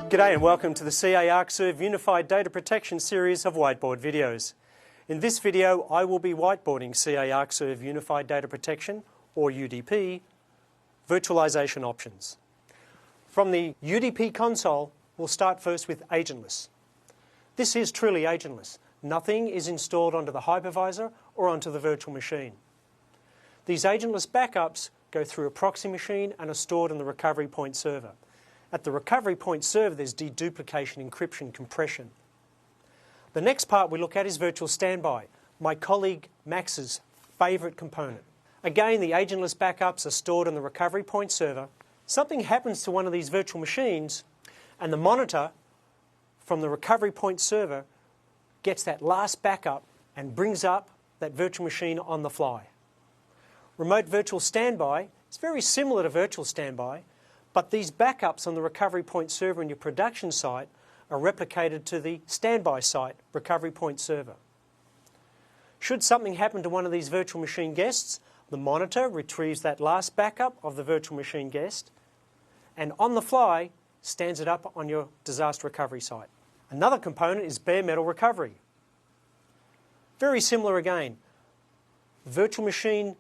G'day and welcome to the CA Arcserve Unified Data Protection series of whiteboard videos. In this video I will be whiteboarding CA Arcserve Unified Data Protection, or UDP, virtualization options. From the UDP console, we'll start first with agentless. This is truly agentless. Nothing is installed onto the hypervisor or onto the virtual machine. These agentless backups go through a proxy machine and are stored in the recovery point server. At the recovery point server, there's deduplication, encryption, compression. The next part we look at is virtual standby, my colleague Max's favourite component. Again, the agentless backups are stored on the recovery point server. Something happens to one of these virtual machines, and the monitor from the recovery point server gets that last backup and brings up that virtual machine on the fly. Remote virtual standby is very similar to virtual standby, but these backups on the recovery point server in your production site are replicated to the standby site recovery point server. Should something happen to one of these virtual machine guests, the monitor retrieves that last backup of the virtual machine guest and on the fly stands it up on your disaster recovery site. Another component is bare metal recovery. Very similar again. The virtual machine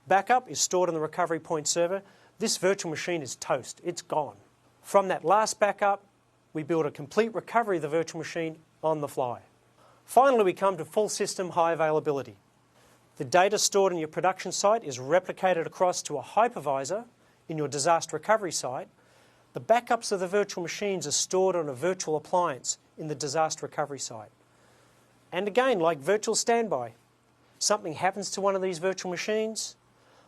backup is stored on the recovery point server. This virtual machine is toast, it's gone. From that last backup, we build a complete recovery of the virtual machine on the fly. Finally, we come to full system high availability. The data stored in your production site is replicated across to a hypervisor in your disaster recovery site. The backups of the virtual machines are stored on a virtual appliance in the disaster recovery site. And again, like virtual standby, something happens to one of these virtual machines,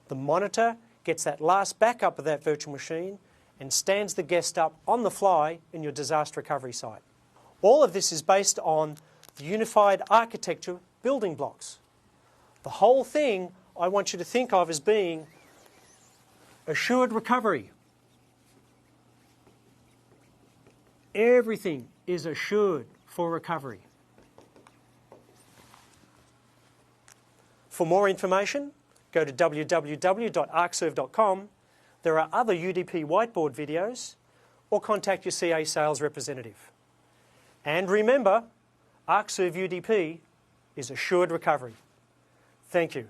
the monitor gets that last backup of that virtual machine and stands the guest up on the fly in your disaster recovery site. All of this is based on the unified architecture building blocks. The whole thing I want you to think of as being assured recovery. Everything is assured for recovery. For more information, go to www.arcserve.com. There are other UDP whiteboard videos, or contact your CA sales representative. And remember, Arcserve UDP is assured recovery. Thank you.